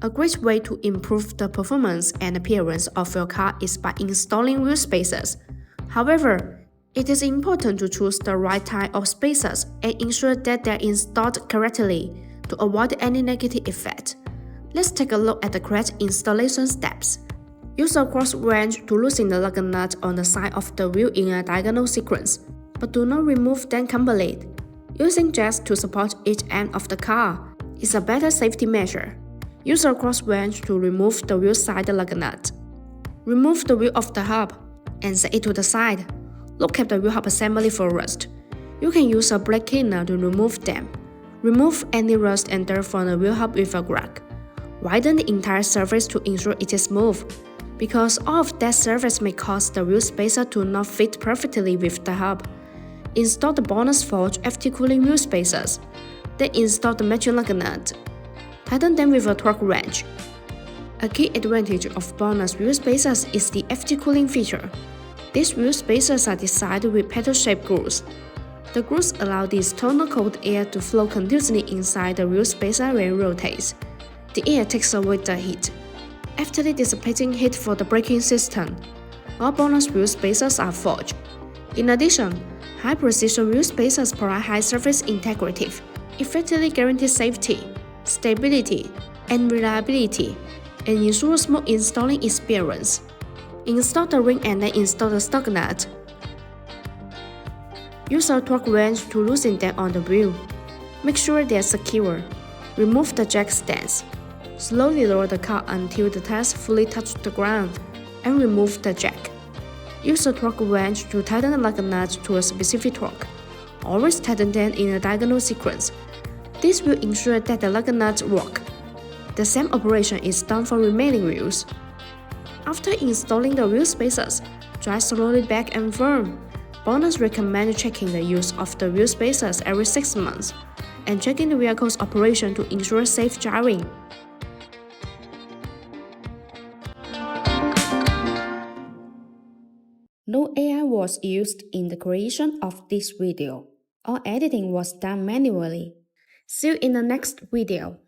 A great way to improve the performance and appearance of your car is by installing wheel spacers. However, it is important to choose the right type of spacers and ensure that they are installed correctly to avoid any negative effect. Let's take a look at the correct installation steps. Use a cross wrench to loosen the lug nut on the side of the wheel in a diagonal sequence, but do not remove them completely. Using jacks to support each end of the car is a better safety measure. Use a cross wrench to remove the wheel side lug nut. Remove the wheel of the hub and set it to the side. Look at the wheel hub assembly for rust. You can use a brake cleaner to remove them. Remove any rust and dirt from the wheel hub with a rag. Widen the entire surface to ensure it is smooth, because all of that surface may cause the wheel spacer to not fit perfectly with the hub. Install the BONOSS Forge FT cooling wheel spacers. Then install the matching lug nut. Tighten them with a torque wrench. A key advantage of BONOSS wheel spacers is the FT cooling feature. These wheel spacers are designed with petal-shaped grooves. The grooves allow the external cold air to flow continuously inside the wheel spacer when it rotates. The air takes away the heat, after dissipating heat for the braking system. All BONOSS wheel spacers are forged. In addition, high-precision wheel spacers provide high surface integrity, effectively guarantee safety, stability, and reliability, and ensure smooth installing experience. Install the ring and then install the stock nut. Use a torque wrench to loosen them on the wheel. Make sure they are secure. Remove the jack stands. Slowly lower the car until the tires fully touch the ground, and remove the jack. Use a torque wrench to tighten the lug nuts to a specific torque. Always tighten them in a diagonal sequence. This will ensure that the lug nuts work. The same operation is done for remaining wheels. After installing the wheel spacers, drive slowly back and forth. BONOSS recommends checking the use of the wheel spacers every 6 months and checking the vehicle's operation to ensure safe driving. No AI was used in the creation of this video. All editing was done manually. See you in the next video.